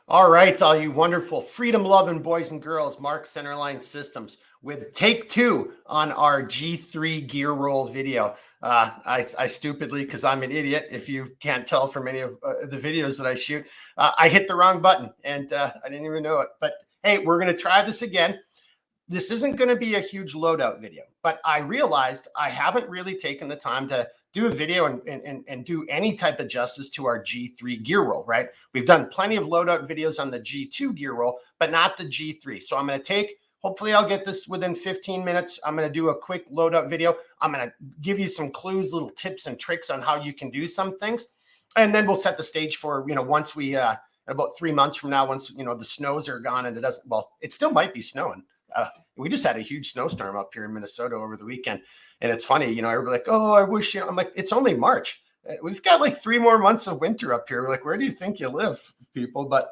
All right, all you wonderful freedom-loving boys and girls, Mark Centerline Systems with take two on our G3 gear roll video. I stupidly, because I'm an idiot, if you can't tell from any of the videos that I shoot, I hit the wrong button and I didn't even know it. But hey, we're going to try this again. This isn't going to be a huge loadout video, but I realized I haven't really taken the time to do a video and do any type of justice to our G3 gear roll, right? We've done plenty of loadout videos on the G2 gear roll, but not the G3. So I'm going to take, hopefully I'll get this within 15 minutes. I'm going to do a quick loadout video. I'm going to give you some clues, little tips and tricks on how you can do some things. And then we'll set the stage for, once we, about 3 months from now, once, the snows are gone and it doesn't, well, it still might be snowing. We just had a huge snowstorm up here in Minnesota over the weekend. And it's funny, everybody's like, oh, I wish, I'm like, it's only March. We've got like 3 more months of winter up here. We're like, where do you think you live, people? But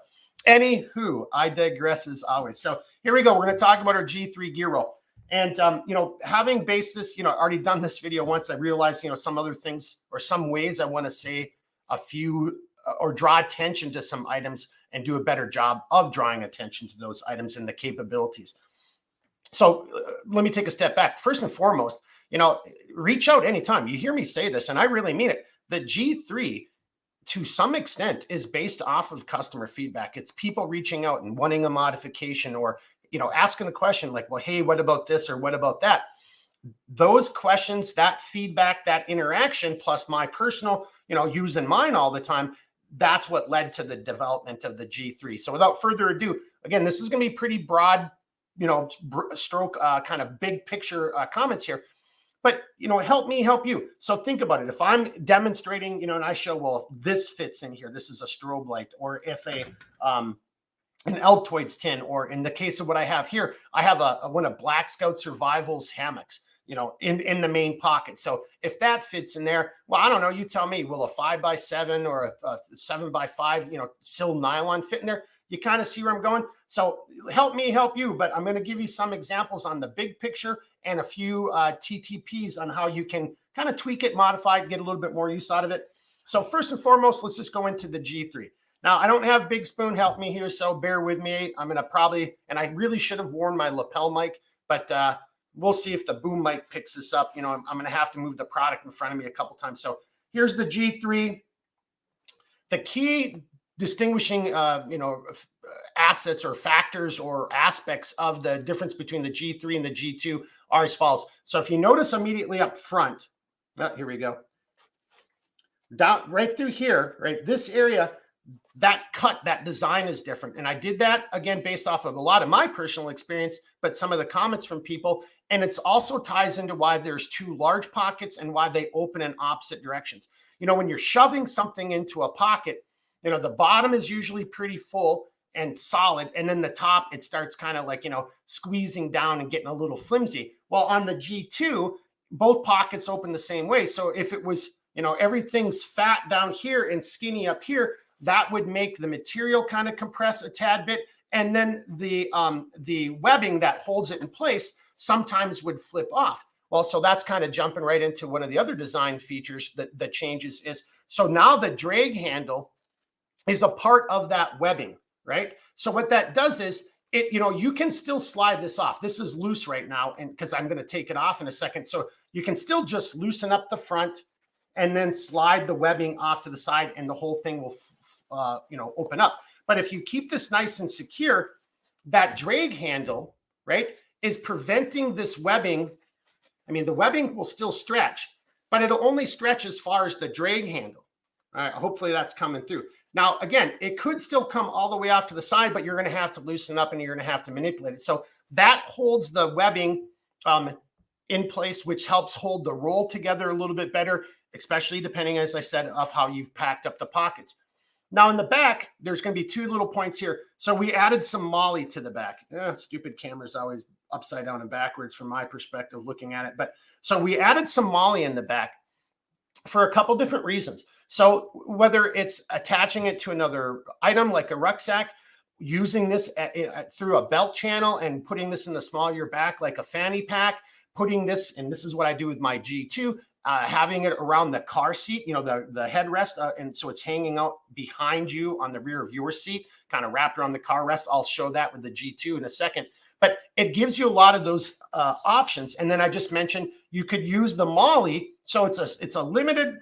anywho, I digress as always. So here we go. We're going to talk about our G3 gear roll. And, having based this, already done this video once, I realized, some other things or some ways I want to say a few or draw attention to some items and do a better job of drawing attention to those items and the capabilities. So let me take a step back. First and foremost, reach out anytime. You hear me say this, and I really mean it. The G3, to some extent, is based off of customer feedback. It's people reaching out and wanting a modification or, asking the question like, well, hey, what about this or what about that? Those questions, that feedback, that interaction, plus my personal, using mine all the time, that's what led to the development of the G3. So without further ado, again, this is going to be pretty broad, stroke kind of big picture comments here, but, help me help you. So think about it. If I'm demonstrating, and I show, well, if this fits in here, this is a strobe light, or if an Altoids tin, or in the case of what I have here, I have one of Black Scout Survival's hammocks, in the main pocket. So if that fits in there, well, I don't know, you tell me, will a 5x7 or a 7x5, sill nylon fit in there? You kind of see where I'm going. So help me help you, but I'm going to give you some examples on the big picture and a few TTPs on how you can kind of tweak it, modify it, get a little bit more use out of it. So first and foremost, let's just go into the G3. Now, I don't have Big Spoon help me here, so bear with me. I'm going to probably, and I really should have worn my lapel mic, but we'll see if the boom mic picks this up. I'm going to have to move the product in front of me a couple times. So here's the G3. The key distinguishing, assets or factors or aspects of the difference between the G3 and the G2 are as follows. So if you notice immediately up front, here we go, down right through here, right, this area, that cut, that design is different. And I did that, again, based off of a lot of my personal experience, but some of the comments from people. And it's also ties into why there's 2 large pockets and why they open in opposite directions. When you're shoving something into a pocket, the bottom is usually pretty full and solid. And then the top, it starts kind of like, squeezing down and getting a little flimsy. Well, on the G2, both pockets open the same way. So if it was, everything's fat down here and skinny up here, that would make the material kind of compress a tad bit. And then the webbing that holds it in place sometimes would flip off. Well, so that's kind of jumping right into one of the other design features that changes is, so now the drag handle is a part of that webbing, right? So what that does is it, you can still slide this off. This is loose right now, and because I'm going to take it off in a second. So you can still just loosen up the front and then slide the webbing off to the side, and the whole thing will, open up. But if you keep this nice and secure, that drag handle, right, is preventing this webbing. I mean, the webbing will still stretch, but it'll only stretch as far as the drag handle. All right, hopefully that's coming through. Now, again, it could still come all the way off to the side, but you're going to have to loosen up and you're going to have to manipulate it. So that holds the webbing in place, which helps hold the roll together a little bit better, especially depending, as I said, of how you've packed up the pockets. Now, in the back, there's going to be 2 little points here. So we added some molly to the back. Stupid camera's always upside down and backwards from my perspective looking at it. But so we added some molly in the back for a couple different reasons. So whether it's attaching it to another item like a rucksack, using this through a belt channel and putting this in the small of your back like a fanny pack, putting this, and this is what I do with my G2, having it around the car seat, you know, the headrest, and so it's hanging out behind you on the rear of your seat, kind of wrapped around the car rest. I'll show that with the G2 in a second. But it gives you a lot of those options. And then I just mentioned you could use the MOLLE. So it's a limited,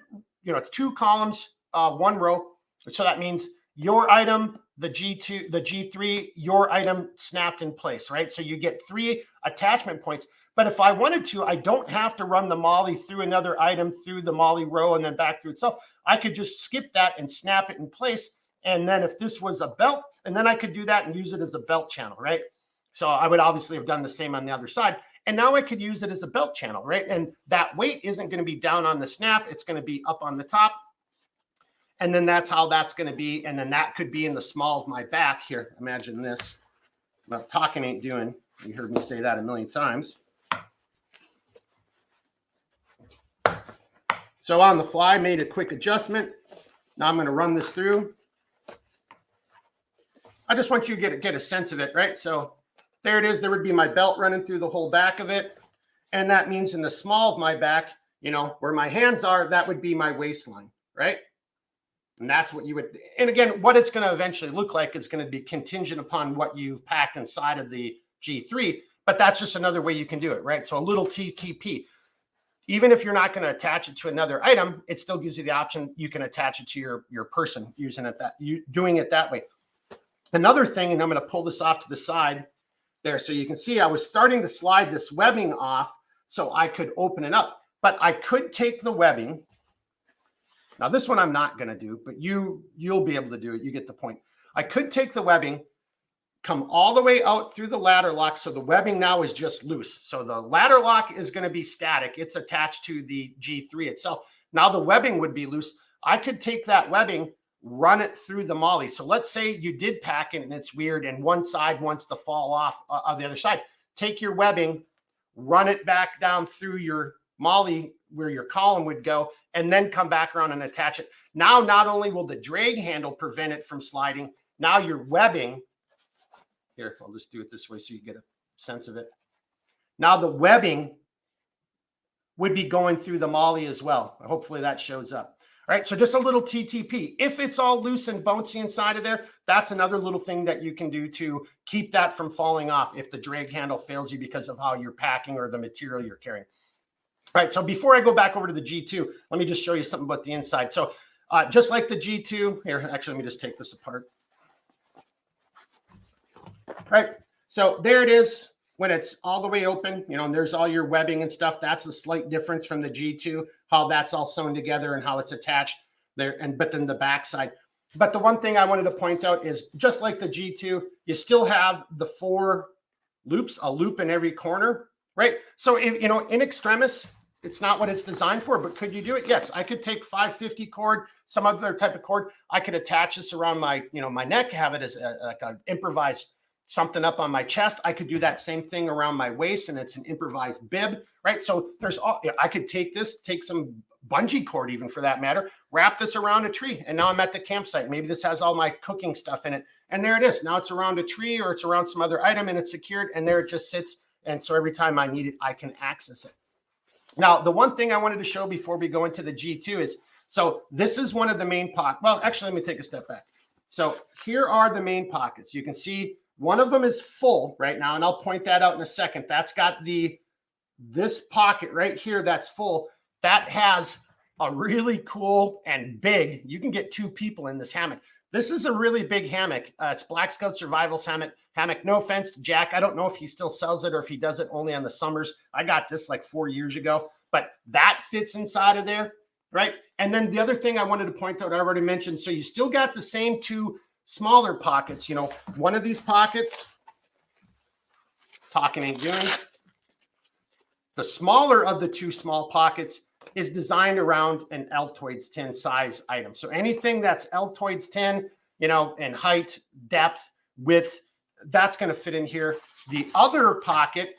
you know, it's 2 columns, 1 row. So that means your item, the G2, the G3, your item snapped in place, right? So you get 3 attachment points. But if I wanted to, I don't have to run the MOLLE through another item, through the MOLLE row, and then back through itself. I could just skip that and snap it in place. And then if this was a belt, and then I could do that and use it as a belt channel, right? So I would obviously have done the same on the other side. And now I could use it as a belt channel, right? And that weight isn't going to be down on the snap. It's going to be up on the top. And then that's how that's going to be. And then that could be in the small of my back here. Imagine this. Well, talking ain't doing. You heard me say that a million times. So on the fly, made a quick adjustment. Now I'm going to run this through. I just want you to get a sense of it, right? So there it is. There would be my belt running through the whole back of it. And that means in the small of my back, you know, where my hands are, that would be my waistline, right? And that's what you would, and again, what it's going to eventually look like is going to be contingent upon what you've packed inside of the G3, but that's just another way you can do it, right? So a little TTP. Even if you're not going to attach it to another item, it still gives you the option. You can attach it to your person using it doing it that way. Another thing, and I'm going to pull this off to the side there so you can see I was starting to slide this webbing off so I could open it up, but I could take the webbing. Now this one I'm not going to do, but you'll be able to do it. You get the point. I could take the webbing, come all the way out through the ladder lock. So the webbing now is just loose. So the ladder lock is going to be static. It's attached to the G3 itself. Now the webbing would be loose. I could take that webbing, run it through the MOLLE. So let's say you did pack it and it's weird and one side wants to fall off of the other side. Take your webbing, run it back down through your MOLLE where your column would go, and then come back around and attach it. Now, not only will the drag handle prevent it from sliding, now your webbing, here, I'll just do it this way so you get a sense of it. Now the webbing would be going through the MOLLE as well. Hopefully that shows up. All right, so just a little TTP. If it's all loose and bouncy inside of there, that's another little thing that you can do to keep that from falling off if the drag handle fails you because of how you're packing or the material you're carrying. All right, so before I go back over to the G2, let me just show you something about the inside. So just like the G2, here, actually, let me just take this apart. All right, so there it is when it's all the way open, you know, and there's all your webbing and stuff. That's a slight difference from the G2, how that's all sewn together and how it's attached there, but then the backside. But the one thing I wanted to point out is just like the G2, you still have the 4 loops, a loop in every corner, right? So if, you know, in extremis, it's not what it's designed for, but could you do it? Yes, I could take 550 cord, some other type of cord. I could attach this around my, you know, my neck, have it as like an improvised something up on my chest. I could do that same thing around my waist, and it's an improvised bib, right? So there's all, I could take this, take some bungee cord even for that matter, wrap this around a tree, and now I'm at the campsite. Maybe this has all my cooking stuff in it, and there it is. Now it's around a tree or it's around some other item, and it's secured, and there it just sits. And so every time I need it, I can access it. Now, the one thing I wanted to show before we go into the G2 is, so this is one of the main pockets. Well, actually, let me take a step back. So here are the main pockets. You can see one of them is full right now, and I'll point that out in a second. That's got this pocket right here that's full. That has a really cool and big, you can get 2 people in this hammock. This is a really big hammock. It's Black Scout Survival's hammock. No offense to Jack. I don't know if he still sells it or if he does it only on the summers. I got this like 4 years ago, but that fits inside of there, right? And then the other thing I wanted to point out, I already mentioned, so you still got the same 2 smaller pockets. You know, one of these pockets, talking ain't doing. The smaller of the 2 small pockets is designed around an Altoids 10 size item. So anything that's Altoids 10, you know, in height, depth, width, that's going to fit in here. The other pocket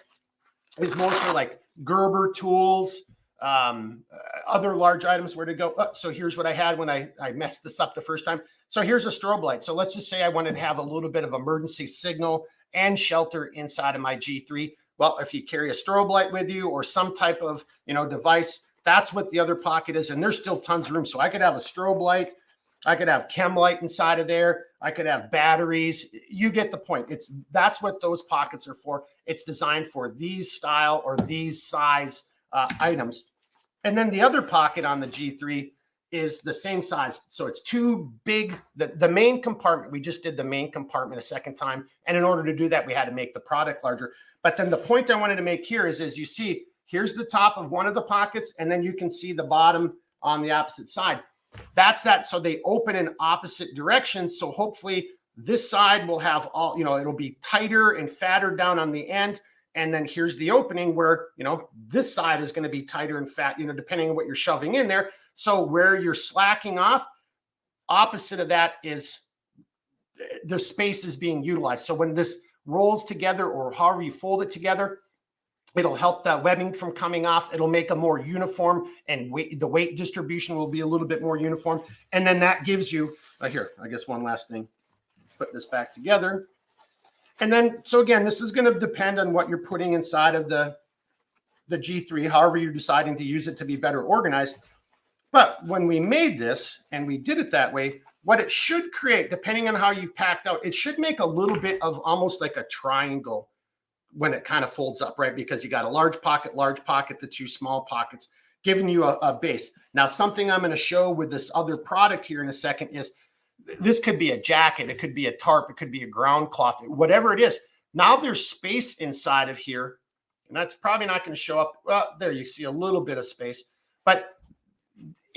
is more for like Gerber tools, other large items where to go. So here's what I had when I messed this up the first time. So here's a strobe light. So let's just say I wanted to have a little bit of emergency signal and shelter inside of my G3. Well, if you carry a strobe light with you or some type of, you know, device, That's what the other pocket is. And there's still tons of room. So I could have a strobe light. I could have chem light inside of there. I could have batteries. You get the point. That's what those pockets are for. It's designed for these style or these size items. And then the other pocket on the G3 is the same size. So it's too big. The main compartment, we just did the main compartment a second time. And in order to do that, we had to make the product larger. But then the point I wanted to make here is, as you see, here's the top of one of the pockets, and then you can see the bottom on the opposite side. That's that. So they open in opposite directions. So hopefully this side will have all, it'll be tighter and fatter down on the end. And then here's the opening where, this side is going to be tighter and fat, depending on what you're shoving in there. So where you're slacking off, opposite of that is the space is being utilized. So when this rolls together or however you fold it together, it'll help that webbing from coming off. It'll make a more uniform, and the weight distribution will be a little bit more uniform. And then that gives you, here, I guess one last thing, put this back together. And then, so again, this is going to depend on what you're putting inside of the G3, however you're deciding to use it to be better organized. But when we made this and we did it that way, what it should create, depending on how you've packed out, it should make a little bit of almost like a triangle when it kind of folds up, right? Because you got a large pocket, the two small pockets, giving you a base. Now, something I'm going to show with this other product here in a second is this could be a jacket, it could be a tarp, it could be a ground cloth, whatever it is. Now there's space inside of here, and that's probably not going to show up. Well, there you see a little bit of space, but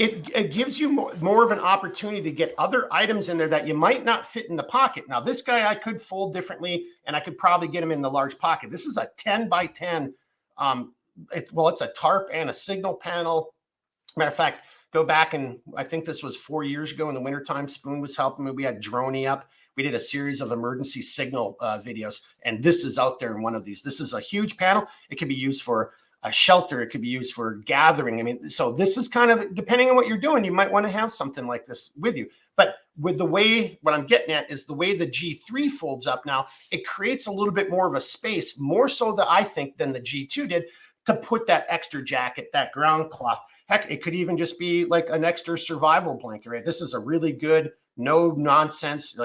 it gives you more of an opportunity to get other items in there that you might not fit in the pocket. Now, this guy I could fold differently, and I could probably get him in the large pocket. This is a 10 by 10. It's a tarp and a signal panel. Matter of fact, go back, and I think this was 4 years ago in the wintertime. Spoon was helping me. We had Droney up. We did a series of emergency signal videos, and this is out there in one of these. This is a huge panel. It can be used for a shelter. It could be used for gathering. I mean, so this is kind of, depending on what you're doing, you might want to have something like this with you. But with the way, what I'm getting at is the way the G3 folds up now, it creates a little bit more of a space, more so that I think than the G2 did, to put that extra jacket, that ground cloth. Heck, it could even just be like an extra survival blanket, right? This is a really good, no nonsense,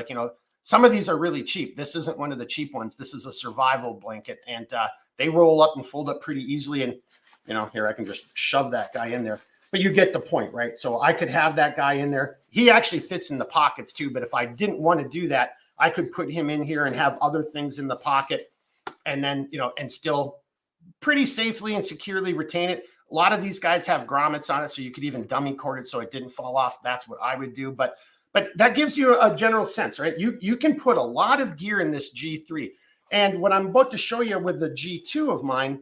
some of these are really cheap. This isn't one of the cheap ones. This is a survival blanket, and they roll up and fold up pretty easily. And, here I can just shove that guy in there. But you get the point, right? So I could have that guy in there. He actually fits in the pockets too. But if I didn't want to do that, I could put him in here and have other things in the pocket, and then, and still pretty safely and securely retain it. A lot of these guys have grommets on it, so you could even dummy cord it so it didn't fall off. That's what I would do. But that gives you a general sense, right? You can put a lot of gear in this G3. And what I'm about to show you with the G2 of mine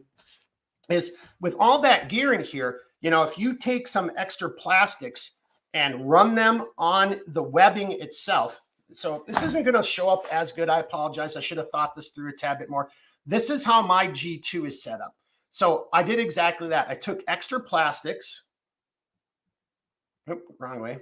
is, with all that gear in here, if you take some extra plastics and run them on the webbing itself. So this isn't going to show up as good. I apologize. I should have thought this through a tad bit more. This is how my G2 is set up. So I did exactly that. I took extra plastics. Oop, wrong way.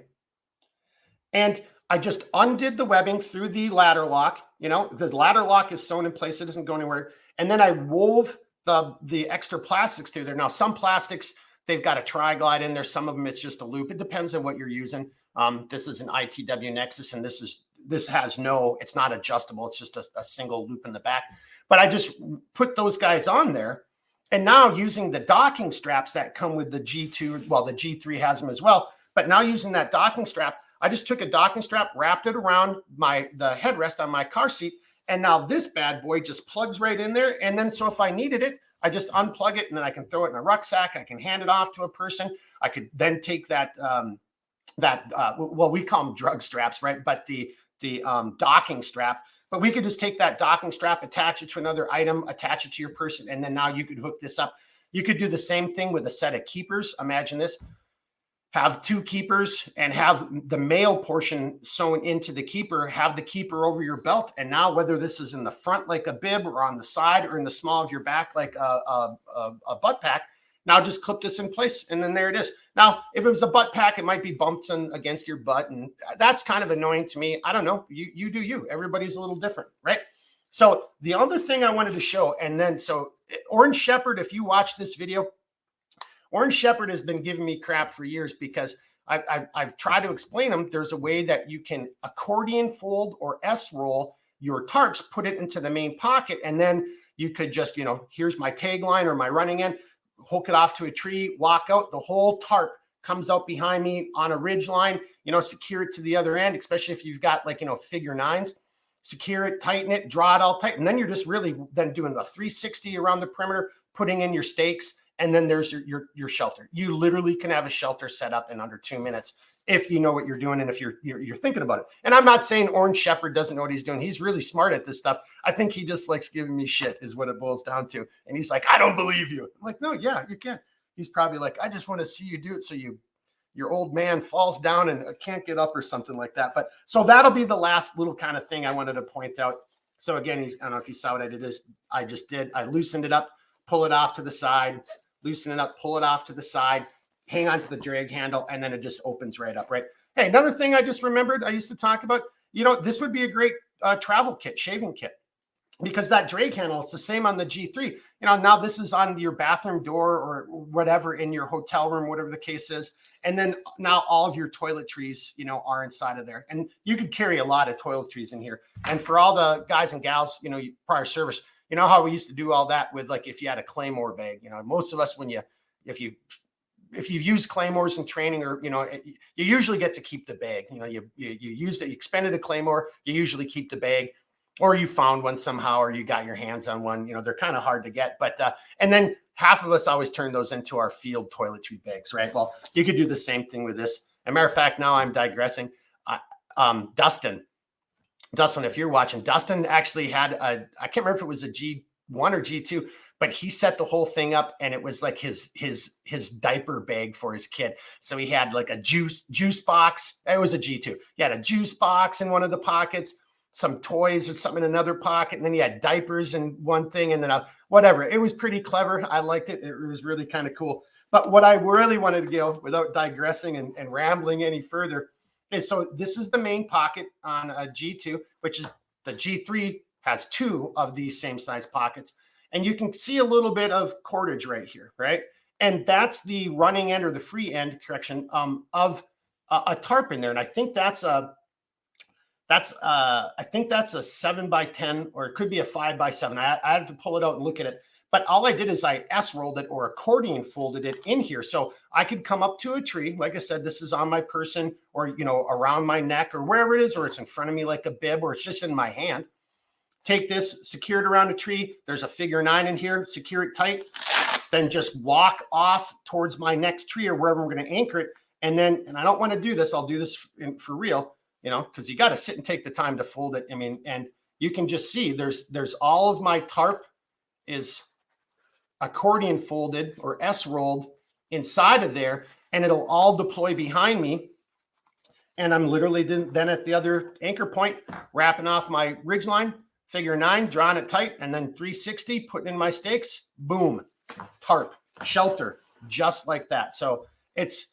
And I just undid the webbing through the ladder lock. The ladder lock is sewn in place. It doesn't go anywhere. And then I wove the extra plastics through there. Now, some plastics, they've got a tri-glide in there. Some of them, it's just a loop. It depends on what you're using. This is an ITW Nexus, and this has no, it's not adjustable. It's just a single loop in the back. But I just put those guys on there. And now using the docking straps that come with the G2, well, the G3 has them as well. But now using that docking strap, I just took a docking strap, wrapped it around the headrest on my car seat, and now this bad boy just plugs right in there. And then, so if I needed it, I just unplug it, and then I can throw it in a rucksack. I can hand it off to a person. I could then take that well, we call them drug straps, right? But the docking strap. But we could just take that docking strap, attach it to another item, attach it to your person, and then now you could hook this up. You could do the same thing with a set of keepers. Imagine this. Have two keepers and have the male portion sewn into the keeper, have the keeper over your belt. And now, whether this is in the front like a bib, or on the side, or in the small of your back like a butt pack, now just clip this in place, and then there it is. Now, if it was a butt pack, it might be bumped against your butt, and that's kind of annoying to me. I don't know. You do you. Everybody's a little different, right? So the other thing I wanted to show, and then, so Orange Shepherd, if you watch this video, Orange Shepherd has been giving me crap for years because I've tried to explain them. There's a way that you can accordion fold or S roll your tarps, put it into the main pocket, and then you could just, here's my tagline or my running end, hook it off to a tree, walk out. The whole tarp comes out behind me on a ridge line, secure it to the other end, especially if you've got figure nines. Secure it, tighten it, draw it all tight. And then you're just really then doing a 360 around the perimeter, putting in your stakes, and then there's your shelter. You literally can have a shelter set up in under 2 minutes if you know what you're doing and if you're thinking about it. And I'm not saying Orange Shepherd doesn't know what he's doing. He's really smart at this stuff. I think he just likes giving me shit is what it boils down to. And he's like, I don't believe you. I'm like, no, yeah, you can. He's probably like, I just want to see you do it so your old man falls down and can't get up or something like that. But so that'll be the last little kind of thing I wanted to point out. So again, I don't know if you saw what I did. I just did. I loosened it up, pull it off to the side, loosen it up, pull it off to the side, hang on to the drag handle, and then it just opens right up, right? Hey, another thing I just remembered I used to talk about, this would be a great travel kit, shaving kit. Because that drag handle, it's the same on the G3. Now this is on your bathroom door or whatever in your hotel room, whatever the case is. And then now all of your toiletries, are inside of there. And you could carry a lot of toiletries in here. And for all the guys and gals, prior service, how we used to do all that with if you had a Claymore bag, most of us, if you've used Claymores in training or, you usually get to keep the bag. You used it, you expended a Claymore, you usually keep the bag. Or you found one somehow, or you got your hands on one. They're kind of hard to get, but and then half of us always turn those into our field toiletry bags, right? Well, you could do the same thing with this. As a matter of fact, now I'm digressing. Dustin, if you're watching, Dustin actually had I can't remember if it was a G1 or G2, but he set the whole thing up, and it was like his diaper bag for his kid. So he had like a juice box. It was a G2. He had a juice box in one of the pockets, some toys or something in another pocket, and then you had diapers in one thing, and then whatever. It was pretty clever. I liked it. It was really kind of cool. But what I really wanted to go, without digressing and rambling any further, is so this is the main pocket on a G2, which is the G3 has 2 of these same size pockets. And you can see a little bit of cordage right here, right? And that's the running end or the free end, correction, of a tarp in there. And I think that's a 7x10, or it could be a 5x7. I had to pull it out and look at it. But all I did is I S-rolled it or accordion folded it in here. So I could come up to a tree. Like I said, this is on my person or, around my neck or wherever it is, or it's in front of me like a bib, or it's just in my hand. Take this, secure it around a tree. There's a figure 9 in here, secure it tight. Then just walk off towards my next tree or wherever we're going to anchor it. And I don't want to do this. I'll do this for real. Because you got to sit and take the time to fold it. And you can just see there's all of my tarp is accordion folded or S rolled inside of there, and it'll all deploy behind me. And I'm literally then at the other anchor point, wrapping off my ridge line, figure 9, drawing it tight, and then 360, putting in my stakes, boom, tarp, shelter, just like that. So it's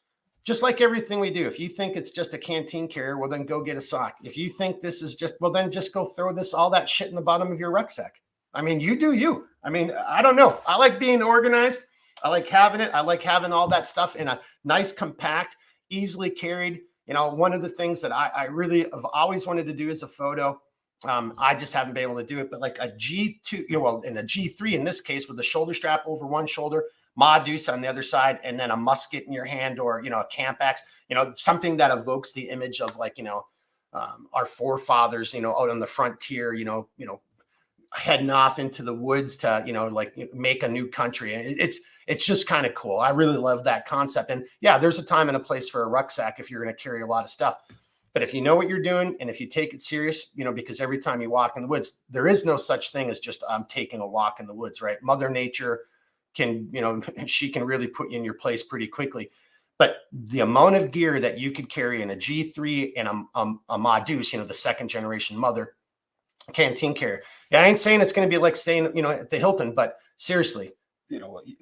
just like everything we do. If you think it's just a canteen carrier, well, then go get a sock. If you think this is then just go throw all that shit in the bottom of your rucksack. You do you. I don't know. I like being organized. I like having it. I like having all that stuff in a nice, compact, easily carried. One of the things that I really have always wanted to do is a photo. I just haven't been able to do it, but like a G2, in a G3 in this case, with the shoulder strap over one shoulder, Ma-deuce on the other side, and then a musket in your hand, or a camp axe, something that evokes the image of our forefathers, out on the frontier, heading off into the woods to make a new country. It's just kind of cool. I really love that concept. And yeah, there's a time and a place for a rucksack if you're going to carry a lot of stuff. But if you know what you're doing, and if you take it serious, because every time you walk in the woods, there is no such thing as just I'm taking a walk in the woods, right? Mother Nature can, she can really put you in your place pretty quickly. But the amount of gear that you could carry in a G3 and a Ma-deuce, the second generation mother canteen carrier. Yeah, I ain't saying it's going to be like staying, at the Hilton, but seriously,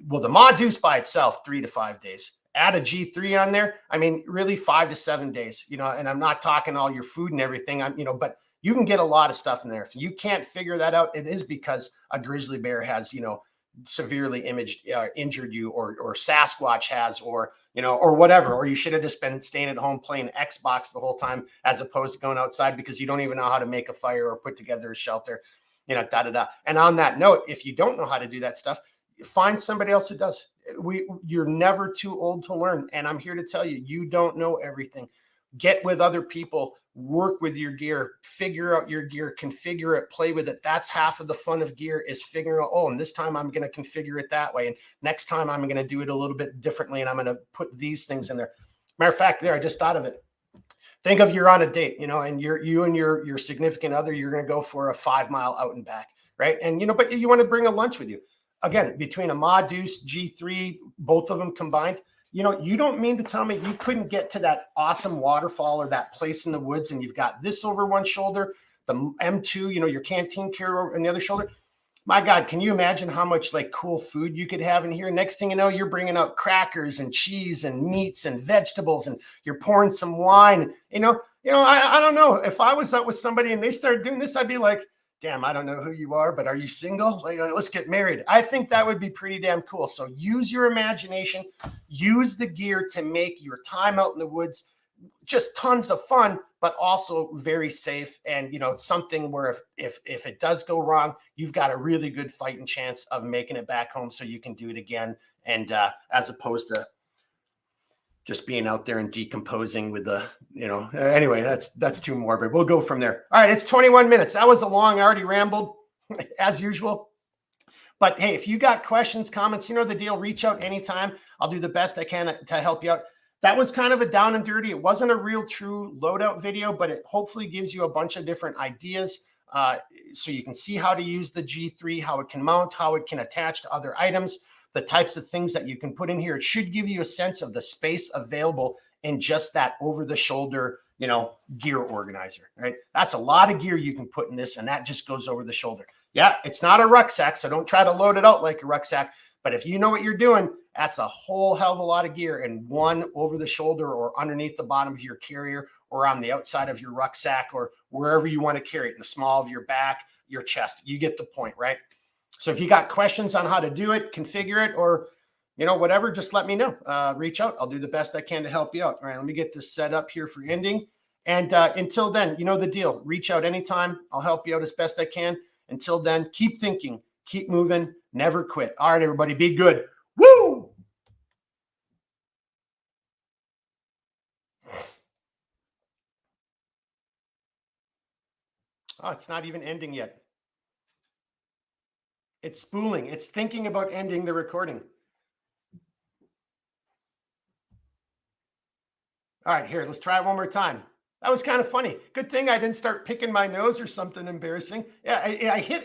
well, the Ma-deuce by itself, 3 to 5 days. Add a G3 on there. Really 5 to 7 days, and I'm not talking all your food and everything, but you can get a lot of stuff in there. If you can't figure that out, it is because a grizzly bear has, severely injured you, or Sasquatch has, or or whatever, or you should have just been staying at home playing Xbox the whole time as opposed to going outside because you don't even know how to make a fire or put together a shelter, da da da. And on that note, if you don't know how to do that stuff, find somebody else who does. You're never too old to learn, and I'm here to tell you, you don't know everything. Get with other people, work with your gear, figure out your gear, configure it, play with it. That's half of the fun of gear, is figuring out, oh, and this time I'm going to configure it that way, and next time I'm going to do it a little bit differently, and I'm going to put these things in there. Matter of fact, I just thought of it. Think of, you're on a date, and you and your significant other, you're going to go for a 5 mile out and back, right? And but you want to bring a lunch with you. Again, between a Ma Deuce G3, both of them combined, you don't mean to tell me you couldn't get to that awesome waterfall or that place in the woods, and you've got this over one shoulder, the M2, your canteen carrier on the other shoulder. My God, can you imagine how much cool food you could have in here? Next thing you know, you're bringing out crackers and cheese and meats and vegetables, and you're pouring some wine. I don't know. If I was out with somebody and they started doing this, I'd be like, damn, I don't know who you are, but are you single? Let's get married. I think that would be pretty damn cool. So use your imagination, use the gear to make your time out in the woods just tons of fun, but also very safe. And, it's something where if it does go wrong, you've got a really good fighting chance of making it back home so you can do it again. And as opposed to just being out there and decomposing with the, anyway, that's too morbid. We'll go from there. All right. It's 21 minutes. That was a long, I already rambled as usual. But hey, if you got questions, comments, you know the deal, reach out anytime. I'll do the best I can to help you out. That was kind of a down and dirty. It wasn't a real true loadout video, but it hopefully gives you a bunch of different ideas so you can see how to use the G3, how it can mount, how it can attach to other items, the types of things that you can put in here. It should give you a sense of the space available in just that over-the-shoulder, gear organizer, right? That's a lot of gear you can put in this, and that just goes over the shoulder. Yeah, it's not a rucksack, so don't try to load it out like a rucksack. But if you know what you're doing, that's a whole hell of a lot of gear in one over the shoulder or underneath the bottom of your carrier or on the outside of your rucksack or wherever you want to carry it, in the small of your back, your chest. You get the point, right? So if you got questions on how to do it, configure it, or, whatever, just let me know. Reach out. I'll do the best I can to help you out. All right, let me get this set up here for ending. And until then, you know the deal. Reach out anytime. I'll help you out as best I can. Until then, keep thinking, keep moving, never quit. All right, everybody, be good. Woo! Oh, it's not even ending yet. It's spooling. It's thinking about ending the recording. All right, here, let's try it one more time. That was kind of funny. Good thing I didn't start picking my nose or something embarrassing. Yeah, I hit